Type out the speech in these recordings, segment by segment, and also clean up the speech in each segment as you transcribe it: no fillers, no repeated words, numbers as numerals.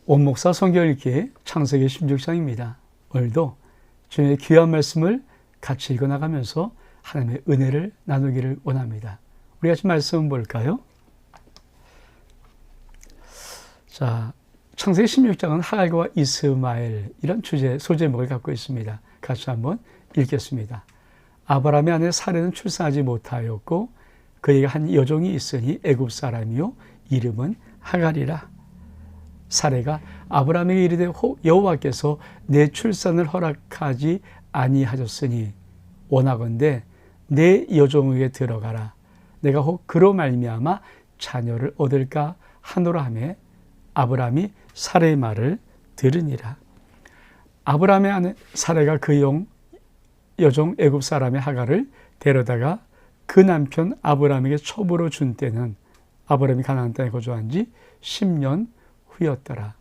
원목사 성경 읽기 창세기 16장입니다. 오늘도 주님의 귀한 말씀을 같이 읽어나가면서 하나님의 은혜를 나누기를 원합니다. 우리 같이 말씀 볼까요? 자, 창세기 16장은 하갈과 이스마엘 이런 소제목을 갖고 있습니다. 같이 한번 읽겠습니다. 아브라함의 아내 사레는 출산하지 못하였고 그에게 한 여종이 있으니 애굽 사람이요 이름은 하갈이라. 사레가 아브라함에게 이르되 여호와께서 내 출산을 허락하지 아니하셨으니 원하건대 내 여종에게 들어가라. 내가 혹 그로 말미암아 자녀를 얻을까 하노라 하매 아브라함이 사레의 말을 들으니라. 아브라함의 아내 사레가 그 여종 애굽 사람의 하갈을 데려다가 그 남편 아브라함에게 첩으로 준 때는 아브라함이 가나안 땅에 거주한 지 10년 후였더라.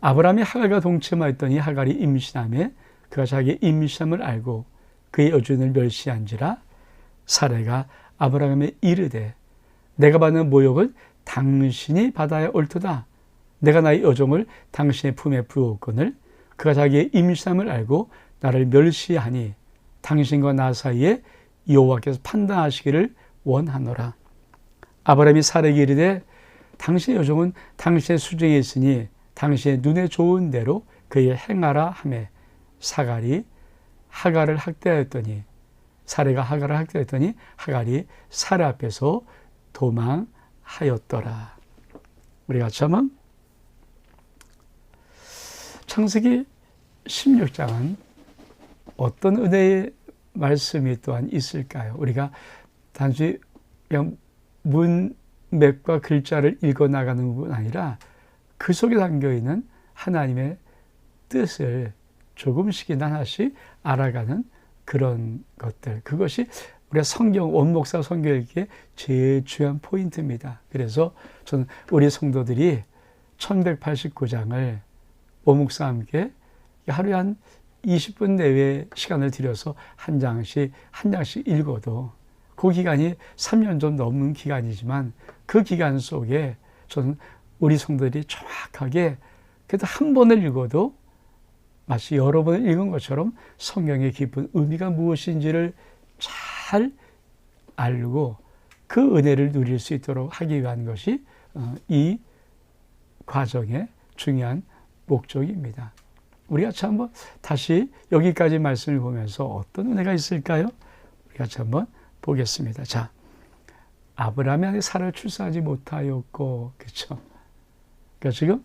아브라함이 하갈과 동침하였더니 하갈이 임신하매 그가 자기의 임신함을 알고 그의 여종을 멸시한지라. 사레가 아브라함에 이르되 내가 받는 모욕을 당신이 받아야 옳도다. 내가 나의 여종을 당신의 품에 부었거늘 그가 자기의 임신함을 알고 나를 멸시하니 당신과 나 사이에 여호와께서 판단하시기를 원하노라. 아브라함이 사레에게 이르되 당신의 여종은 당신의 수중에 있으니 당신의 눈에 좋은 대로 그에게 행하라 하매 사갈이 하갈을 학대하였더니 사레가 하갈을 학대하였더니 하갈이 사레 앞에서 도망하였더라. 우리 같이 한번 창세기 16장은 어떤 은혜의 말씀이 또한 있을까요? 우리가 단순히 그냥 문맥과 글자를 읽어나가는 부분 아니라 그 속에 담겨있는 하나님의 뜻을 조금씩이나 하나씩 알아가는 그런 것들, 그것이 우리가 원목사 성경 읽기에 제일 중요한 포인트입니다. 그래서 저는 우리 성도들이 1189장을 원목사와 함께 하루에 한 20분 내외 시간을 들여서 한 장씩 읽어도 그 기간이 3년 좀 넘는 기간이지만 그 기간 속에 저는 우리 성도들이 정확하게 그래도 한 번을 읽어도 마치 여러 번을 읽은 것처럼 성경의 깊은 의미가 무엇인지를 잘 알고 그 은혜를 누릴 수 있도록 하기 위한 것이 이 과정의 중요한 목적입니다. 우리 같이 한번 다시 여기까지 말씀을 보면서 어떤 은혜가 있을까요? 우리 같이 한번 보겠습니다. 자, 아브라함이 아내 사라를 출산하지 못하였고, 그렇죠? 그러니까 지금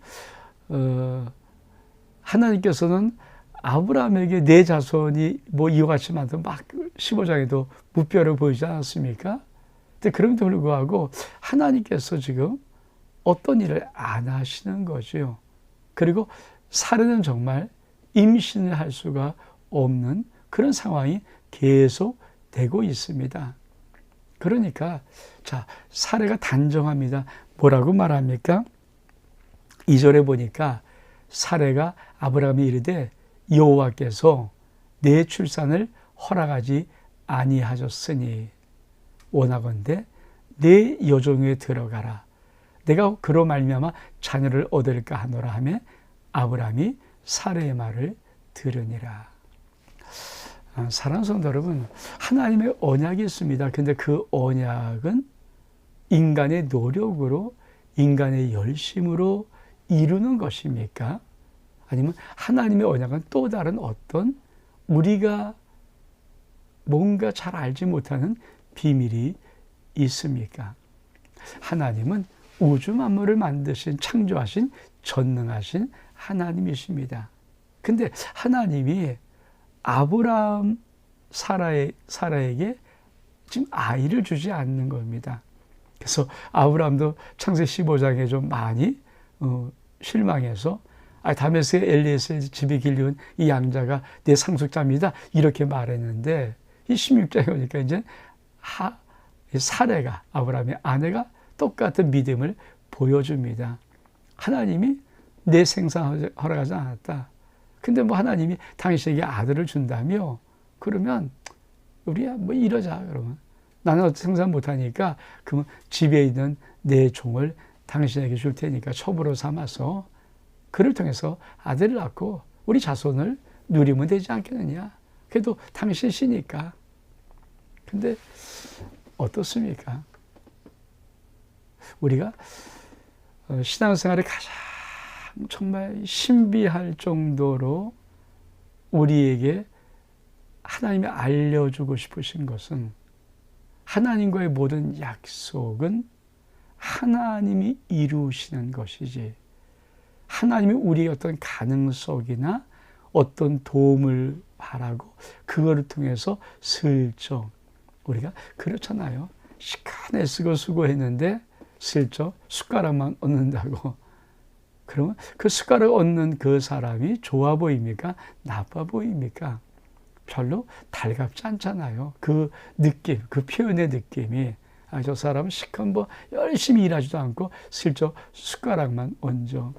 하나님께서는 아브라함에게 내 자손이 뭐 이와 같이 많다고 막 15장에도 무뼈를 보이지 않았습니까? 근데 그럼에도 불구하고 하나님께서 지금 어떤 일을 안 하시는 거죠. 그리고 사례는 정말 임신을 할 수가 없는 그런 상황이 계속 되고 있습니다. 그러니까 자, 사례가 단정합니다. 뭐라고 말합니까? 2절에 보니까 사례가 아브라함이 이르되 여호와께서 내 출산을 허락하지 아니하셨으니 원하건대 내 여종에 들어가라. 내가 그로 말미암아 자녀를 얻을까 하노라 하며 아브라함이 사레의 말을 들으니라. 사랑하는 성도 여러분, 하나님의 언약이 있습니다. 근데 그 언약은 인간의 노력으로, 인간의 열심으로 이루는 것입니까? 아니면 하나님의 언약은 또 다른 어떤 우리가 뭔가 잘 알지 못하는 비밀이 있습니까? 하나님은 우주 만물을 만드신, 창조하신, 전능하신 하나님이십니다. 근데 하나님이 아브라함 사라에게 지금 아이를 주지 않는 겁니다. 그래서 아브라함도 창세기 15장에 좀 많이 실망해서 다메섹의 엘리에셀 집에 길리운 이 양자가 내 상속자입니다. 이렇게 말했는데 이 16장에 오니까 이제 사레가 아브라함의 아내가 똑같은 믿음을 보여줍니다. 하나님이 내 생산 허락하지 않았다. 근데 뭐 하나님이 당신에게 아들을 준다며 그러면 우리야 뭐 이러자. 그러면 나는 생산 못하니까 그러면 집에 있는 내 종을 당신에게 줄 테니까 첩으로 삼아서 그를 통해서 아들을 낳고 우리 자손을 누리면 되지 않겠느냐. 그래도 당신이시니까. 근데 어떻습니까? 우리가 신앙생활에 가장 정말 신비할 정도로 우리에게 하나님이 알려주고 싶으신 것은 하나님과의 모든 약속은 하나님이 이루시는 것이지, 하나님이 우리의 어떤 가능성이나 어떤 도움을 바라고 그거를 통해서 슬쩍, 우리가 그렇잖아요. 시간 애쓰고 수고했는데 슬쩍 숟가락만 얻는다고. 그러면 그 숟가락 얻는 그 사람이 좋아 보입니까? 나빠 보입니까? 별로 달갑지 않잖아요. 그 느낌, 그 표현의 느낌이, 저 사람은 시간 열심히 일하지도 않고 슬쩍 숟가락만 얹어.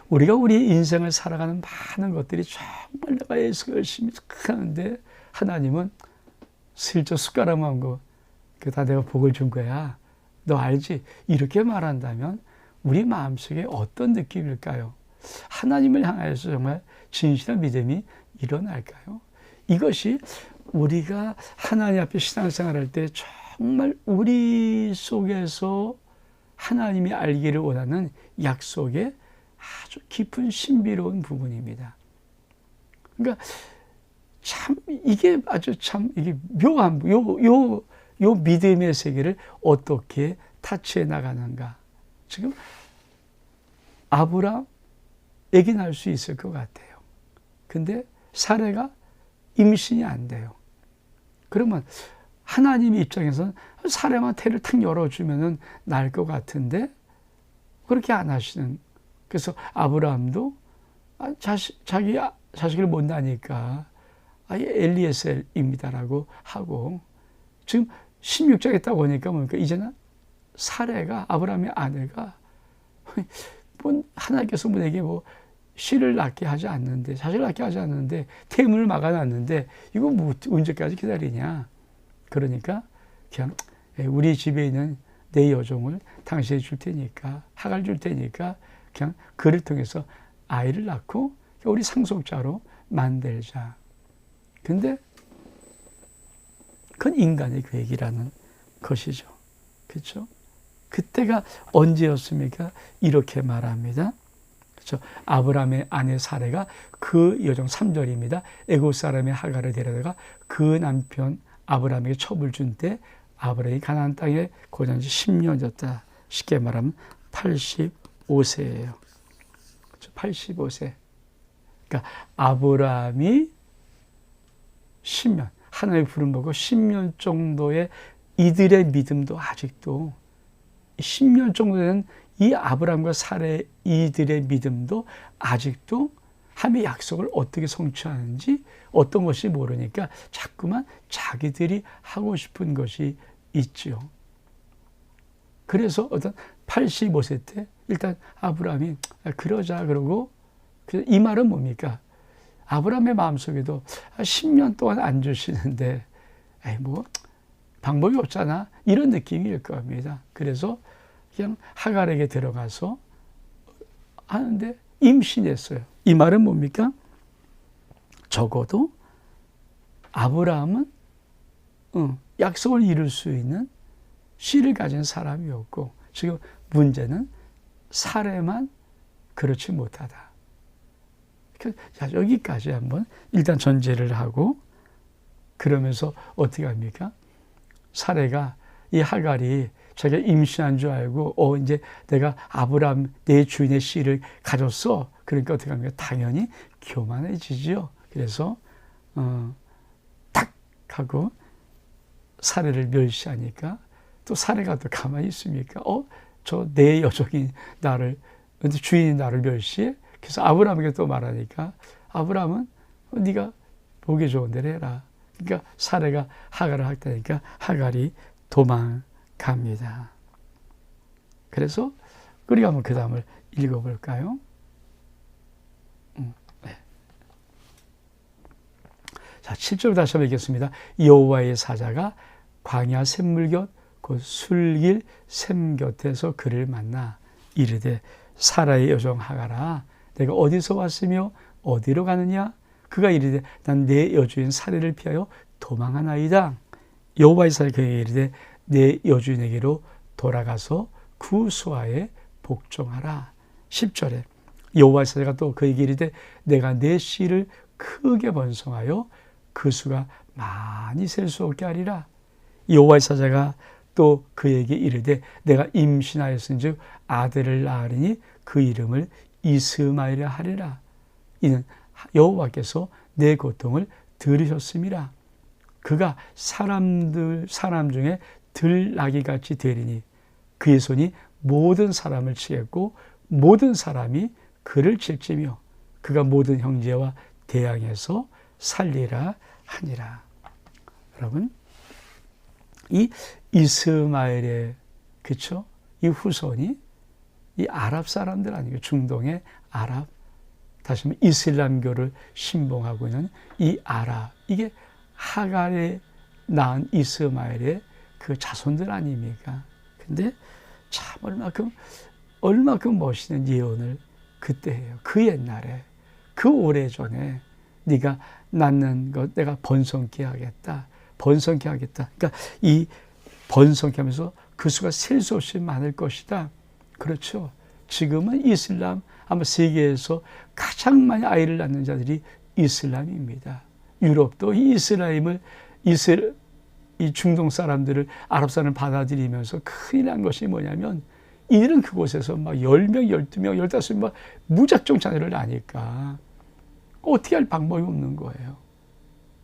우리가 우리 인생을 살아가는 많은 것들이 정말 내가 열심히 하는데 하나님은 슬쩍 숟가락만 얹고 다 내가 복을 준 거야. 너 알지? 이렇게 말한다면 우리 마음속에 어떤 느낌일까요? 하나님을 향해서 정말 진실한 믿음이 일어날까요? 이것이 우리가 하나님 앞에 신앙생활할 때 정말 우리 속에서 하나님이 알기를 원하는 약속의 아주 깊은 신비로운 부분입니다. 그러니까 이게 묘한, 요 믿음의 세계를 어떻게 타치해 나가는가. 지금 아브라함 애기 낳을 수 있을 것 같아요. 근데 사례가 임신이 안 돼요. 그러면 하나님의 입장에서는 사례만 태를 탁 열어주면 날 것 같은데 그렇게 안 하시는. 그래서 아브라함도 자기 자식을 못 낳으니까 엘리에셀입니다라고 하고, 지금 16장에 딱 오니까 뭡니까? 이제는 사례가, 아브라함의 아내가 하나님께서 내게 씨를 낳게 하지 않는데, 자식을 낳게 하지 않는데, 태문을 막아놨는데 이거 언제까지 기다리냐. 그러니까 그냥 우리 집에 있는 내 여종을 당신이 줄 테니까, 하갈 줄 테니까 그냥 그를 통해서 아이를 낳고 우리 상속자로 만들자. 근데 그건 인간의 계획이라는 것이죠. 그렇죠? 그때가 언제였습니까? 이렇게 말합니다. 그렇죠? 아브라함의 아내 사레가 그 여종, 3절입니다. 애굽 사람의 하갈을 데려다가 그 남편 아브라함에게 첩을 준 때 아브라함이 가나안 땅에 거주한 지 10년이었다. 쉽게 말하면 85세예요. 그렇죠? 85세. 그러니까 아브라함이 10년, 하나님의 부름 받고 10년 정도의 이들의 믿음도 아직도, 10년 정도 되는 이 아브라함과 사레 이들의 믿음도 아직도 하나님의 약속을 어떻게 성취하는지 어떤 것이 모르니까 자꾸만 자기들이 하고 싶은 것이 있죠. 그래서 어떤 85세 때 일단 아브라함이 그러자 그러고, 이 말은 뭡니까? 아브라함의 마음속에도 10년 동안 안 주시는데 방법이 없잖아, 이런 느낌일 겁니다. 그래서 그냥 하갈에게 들어가서 하는데 임신했어요. 이 말은 뭡니까? 적어도 아브라함은 약속을 이룰 수 있는 씨를 가진 사람이었고, 지금 문제는 사례만 그렇지 못하다. 자, 여기까지 한번 일단 전제를 하고, 그러면서 어떻게 합니까? 사례가, 이 하갈이 자기가 임신한 줄 알고 이제 내가 아브라함 내 주인의 씨를 가졌어. 그러니까 어떻게 합니까? 당연히 교만해지죠. 그래서 딱 하고 사례를 멸시하니까 또 사례가 또 가만히 있습니까? 저 내 여종이 나를, 주인이 나를 멸시해? 그래서 아브라함에게 또 말하니까 아브라함은 네가 보기 좋은 대로 해라. 그러니까 사례가 하갈을 학대하니까 하갈이 도망갑니다. 그래서 우리가 한번 그 다음을 읽어볼까요? 네. 자, 7절 다시 한번 읽겠습니다. 여호와의 사자가 광야 샘물 곁 곧 술길 샘 곁에서 그를 만나 이르되 사라의 여종 하가라, 내가 어디서 왔으며 어디로 가느냐? 그가 이르되 난 내 여주인 사례를 피하여 도망하나이다. 여호와의 그에게 이르되 내 여주인에게로 돌아가서 그 수하에 복종하라. 10절에 여호와의 사자가 또 그에게 이르되 내가 내 씨를 크게 번성하여 그 수가 많이 셀 수 없게 하리라. 여호와의 사자가 또 그에게 이르되 내가 임신하였은즉 아들을 낳으리니 그 이름을 이스마엘이라 하리라. 이는 여호와께서 내 고통을 들으셨음이라. 그가 사람 중에 들나귀같이 되리니 그의 손이 모든 사람을 치겠고 모든 사람이 그를 칠지며 그가 모든 형제와 대항해서 살리라 하니라. 여러분, 이 이스마엘의 그쵸? 이 후손이 이 아랍 사람들 아니고 중동의 아랍, 다시 말하면 이슬람교를 신봉하고 있는 이 아랍, 이게 하갈에 낳은 이스마엘의 그 자손들 아닙니까? 근데 참 얼마큼 멋있는 예언을 그때 해요. 그 옛날에, 그 오래전에 네가 낳는 것 내가 번성케 하겠다. 번성케 하겠다. 그러니까 이 번성케 하면서 그 수가 셀 수 없이 많을 것이다. 그렇죠. 지금은 이슬람, 아마 세계에서 가장 많이 아이를 낳는 자들이 이슬람입니다. 유럽도 이 이 중동 사람들을, 아랍 사람을 받아들이면서 큰일 난 것이 뭐냐면 이들은 그곳에서 막 10명, 12명, 15명 막 무작정 자녀를 낳으니까 어떻게 할 방법이 없는 거예요.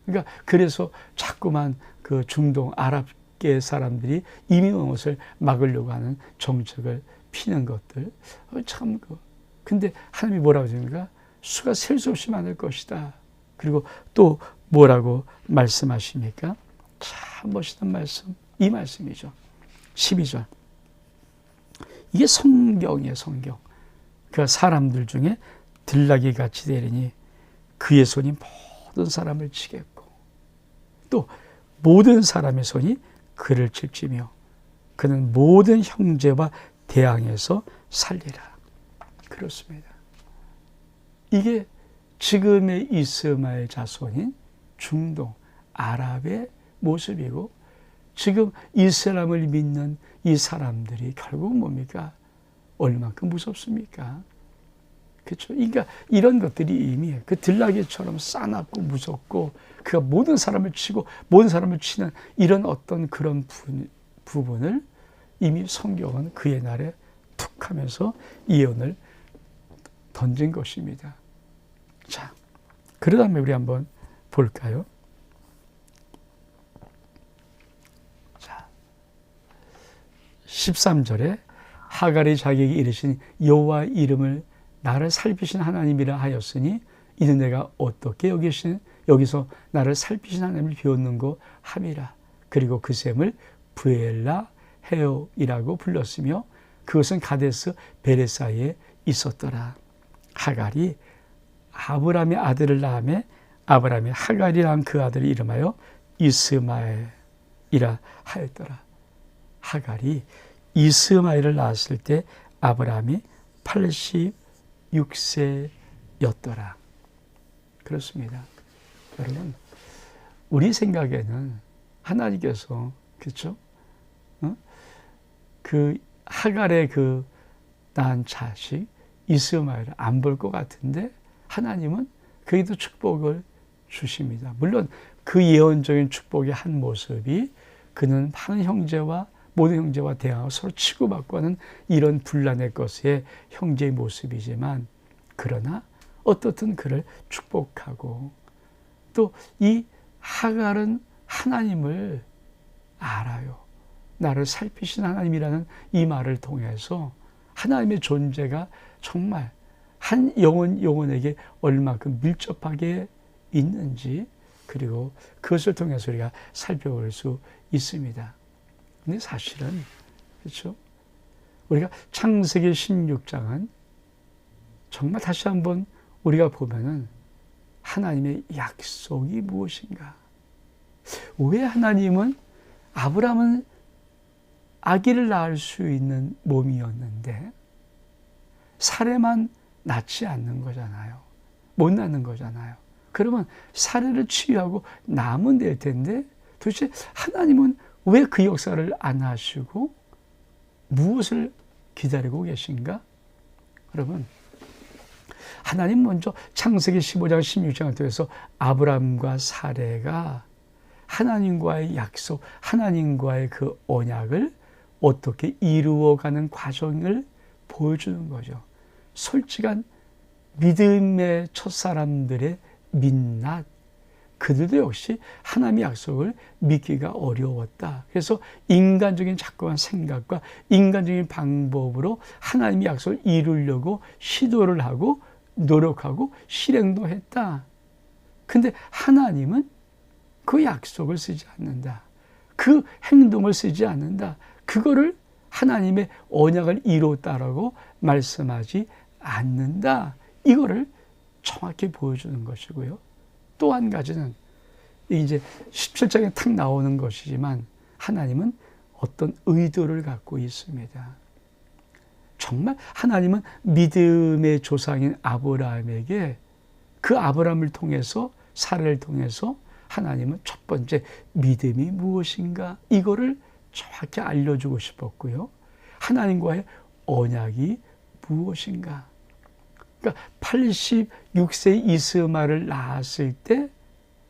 그러니까 그래서 자꾸만 그 중동 아랍계 사람들이 이민 온 것을 막으려고 하는 정책을 피는 것들. 참 근데 하나님이 뭐라고 하십니까? 수가 셀 수 없이 많을 것이다. 그리고 또 뭐라고 말씀하십니까? 참 멋있는 말씀. 이 말씀이죠. 12절. 이게 성경이에요, 성경. 그 사람들 중에 들나귀 같이 되리니 그의 손이 모든 사람을 치겠고 또 모든 사람의 손이 그를 칠지며 그는 모든 형제와 대항해서 살리라. 그렇습니다. 이게 지금의 이스마엘 자손인 중동 아랍의 모습이고 지금 이슬람을 믿는 이 사람들이 결국 뭡니까? 얼마큼 무섭습니까? 그렇죠? 그러니까 이런 것들이 이미 그 들나귀처럼 싸납고 무섭고 그가 모든 사람을 치고 모든 사람을 치는 이런 어떤 그런 부분을 이미 성경은 그의 날에 툭 하면서 예언을 던진 것입니다. 자, 그러다면 우리 한번 볼까요? 자, 13절에 하갈이 자기에게 이르신 여호와 이름을 나를 살피신 하나님이라 하였으니 이는 내가 어떻게 여기서 나를 살피신 하나님을 비웠는고 함이라. 그리고 그 셈을 브엘라 헤오이라고 불렀으며 그것은 가데스 베레사에 있었더라. 하갈이 아브람의 아들을 낳음에 아브람이 하갈이 낳은 그 아들을 이름하여 이스마엘이라 하였더라. 하갈이 이스마엘을 낳았을 때 아브람이 86세였더라. 그렇습니다. 여러분, 우리 생각에는 하나님께서 그렇죠? 그 하갈의 그 낳은 자식 이스마엘을 안 볼 것 같은데 하나님은 그에도 축복을 주십니다. 물론 그 예언적인 축복의 한 모습이 그는 많은 형제와 모든 형제와 대항하고 서로 치고받고 하는 이런 분란의 것의 형제의 모습이지만 그러나 어떻든 그를 축복하고 또 이 하갈은 하나님을 알아요. 나를 살피신 하나님이라는 이 말을 통해서 하나님의 존재가 정말 한 영혼에게 얼마큼 밀접하게 있는지 그리고 그것을 통해서 우리가 살펴볼 수 있습니다. 근데 사실은 그렇죠? 우리가 창세기 16장은 정말 다시 한번 우리가 보면은 하나님의 약속이 무엇인가? 왜 하나님은 아브라함은 아기를 낳을 수 있는 몸이었는데 사례만 낳지 않는 거잖아요. 못 낳는 거잖아요. 그러면 사례를 치유하고 낳으면 될 텐데 도대체 하나님은 왜 그 역사를 안 하시고 무엇을 기다리고 계신가? 여러분, 하나님 먼저 창세기 15장 16장을 통해서 아브라함과 사레가 하나님과의 약속, 하나님과의 그 언약을 어떻게 이루어가는 과정을 보여주는 거죠. 솔직한 믿음의 첫사람들의 민낯, 그들도 역시 하나님의 약속을 믿기가 어려웠다. 그래서 인간적인 자꾸한 생각과 인간적인 방법으로 하나님의 약속을 이루려고 시도를 하고 노력하고 실행도 했다. 근데 하나님은 그 약속을 쓰지 않는다. 그 행동을 쓰지 않는다. 그거를 하나님의 언약을 이뤘다라고 말씀하지 않는다. 이거를 정확히 보여주는 것이고요. 또 한 가지는 이제 17장에 탁 나오는 것이지만 하나님은 어떤 의도를 갖고 있습니다. 정말 하나님은 믿음의 조상인 아브라함에게 그 아브라함을 통해서 사례를 통해서 하나님은 첫 번째 믿음이 무엇인가 이거를 정확히 알려주고 싶었고요. 하나님과의 언약이 무엇인가. 그러니까 86세 이스마엘을 낳았을 때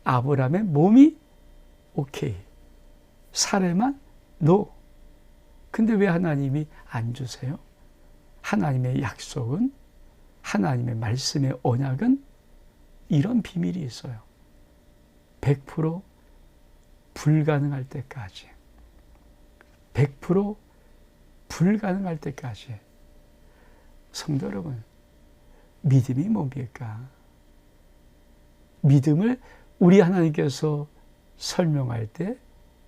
아브라함의 몸이 오케이. 사례만 노. 근데 왜 하나님이 안 주세요? 하나님의 약속은, 하나님의 말씀의 언약은 이런 비밀이 있어요. 100% 불가능할 때까지. 100% 불가능할 때까지. 성도 여러분, 믿음이 뭡니까? 믿음을 우리 하나님께서 설명할 때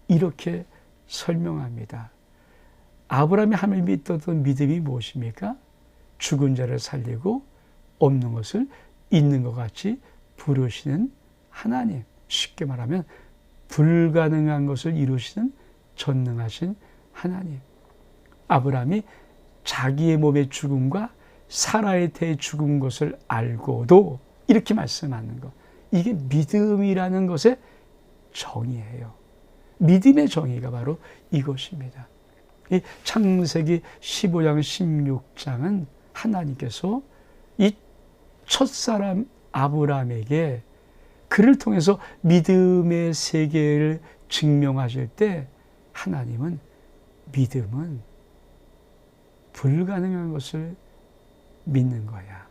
이렇게 설명합니다. 아브라함이 하나님을 믿었던 믿음이 무엇입니까? 죽은 자를 살리고 없는 것을 있는 것 같이 부르시는 하나님. 쉽게 말하면 불가능한 것을 이루시는 전능하신 하나님. 아브라함이 자기의 몸의 죽음과 사라의 태에 죽은 것을 알고도 이렇게 말씀하는 것. 이게 믿음이라는 것의 정의예요. 믿음의 정의가 바로 이것입니다. 이 창세기 15장 16장은 하나님께서 이 첫사람 아브라함에게 그를 통해서 믿음의 세계를 증명하실 때 하나님은 믿음은 불가능한 것을 믿는 거야.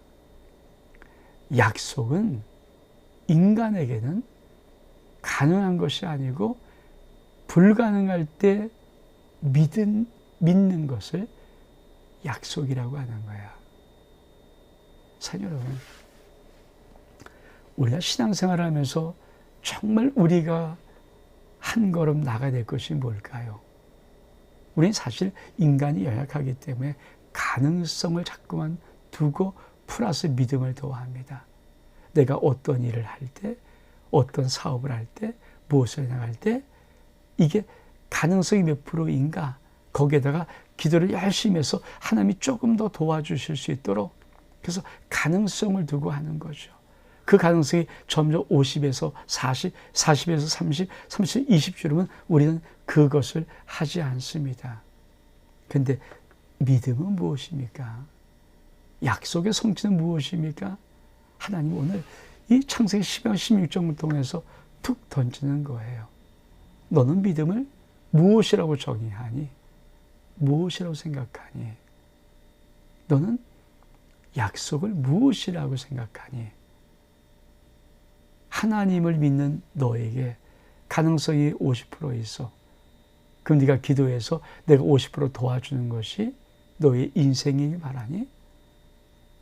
약속은 인간에게는 가능한 것이 아니고 불가능할 때 믿는 것을 약속이라고 하는 거야. 사랑하는 여러분, 우리가 신앙생활을 하면서 정말 우리가 한 걸음 나가야 될 것이 뭘까요? 우리는 사실 인간이 연약하기 때문에 가능성을 자꾸만 두고 플러스 믿음을 더합니다. 내가 어떤 일을 할 때, 어떤 사업을 할 때, 무엇을 나갈 때 이게 가능성이 몇 프로인가? 거기에다가 기도를 열심히 해서 하나님이 조금 더 도와주실 수 있도록 그래서 가능성을 두고 하는 거죠. 그 가능성이 점점 50에서 40, 40에서 30, 30, 20 줄이면 우리는 그것을 하지 않습니다. 그런데 믿음은 무엇입니까? 약속의 성취는 무엇입니까? 하나님 오늘 이 창세기 10장 16장을 통해서 툭 던지는 거예요. 너는 믿음을 무엇이라고 정의하니? 무엇이라고 생각하니? 너는 약속을 무엇이라고 생각하니? 하나님을 믿는 너에게 가능성이 50% 있어. 그럼 네가 기도해서 내가 50% 도와주는 것이 너의 인생이길 바라니?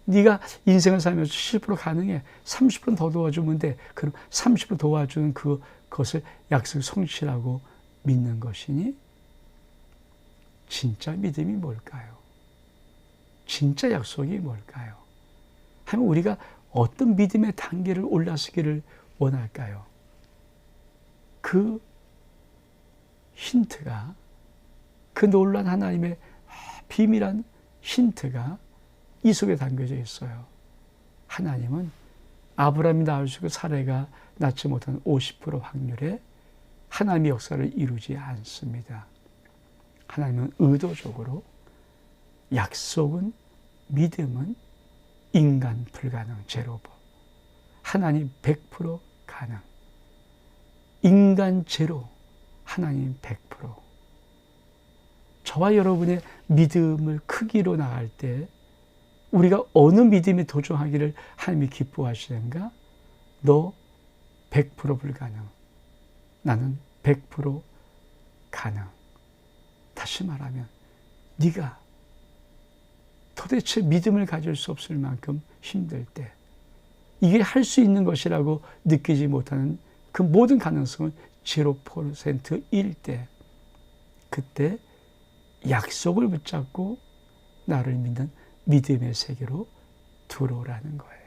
네가 인생을 살면서 70% 가능해. 30% 더 도와주면 돼. 그럼 30% 도와주는 그것을 약속 성취라고 믿는 것이니? 진짜 믿음이 뭘까요? 진짜 약속이 뭘까요? 하면 우리가 어떤 믿음의 단계를 올라서기를 원할까요? 그 힌트가, 그 놀라운 하나님의 비밀한 힌트가 이 속에 담겨져 있어요. 하나님은 아브라함이 낳을 수 있고 사라가 낳지 못한 50% 확률에 하나님의 역사를 이루지 않습니다. 하나님은 의도적으로 약속은, 믿음은 인간 불가능 제로법, 하나님 100% 가능. 인간 제로, 하나님 100%. 저와 여러분의 믿음을 크기로 나갈 때 우리가 어느 믿음에 도전하기를 하나님이 기뻐하시는가? 너 100% 불가능. 나는 100% 가능. 다시 말하면 네가 도대체 믿음을 가질 수 없을 만큼 힘들 때, 이게 할 수 있는 것이라고 느끼지 못하는 그 모든 가능성은 0%일 때, 그때 약속을 붙잡고 나를 믿는 믿음의 세계로 들어오라는 거예요.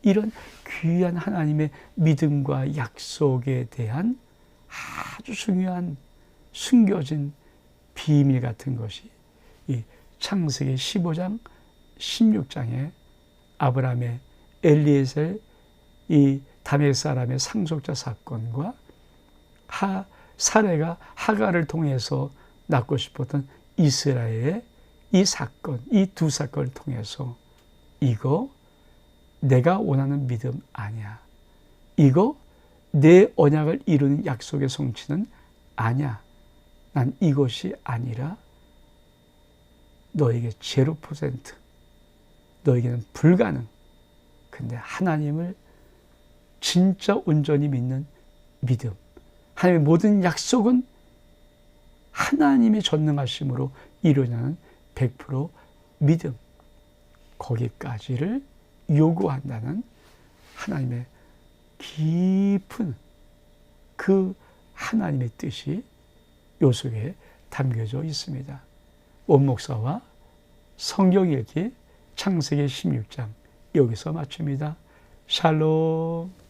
이런 귀한 하나님의 믿음과 약속에 대한 아주 중요한 숨겨진 비밀 같은 것이 이 창세기 15장, 16장에 아브라함의 엘리에셀 이 다메섹 사람의 상속자 사건과 사레가 하갈을 통해서 낳고 싶었던 이스라엘의 이 사건, 이 두 사건을 통해서 이거 내가 원하는 믿음 아니야. 이거 내 언약을 이루는 약속의 성취는 아니야. 난 이것이 아니라 너에게 0%, 너에게는 불가능. 근데 하나님을 진짜 온전히 믿는 믿음, 하나님의 모든 약속은 하나님의 전능하심으로 이루어지는 100% 믿음, 거기까지를 요구한다는 하나님의 깊은 그 하나님의 뜻이 요 속에 담겨져 있습니다. 원목사와 성경 읽기 창세기 16장 여기서 마칩니다. 샬롬.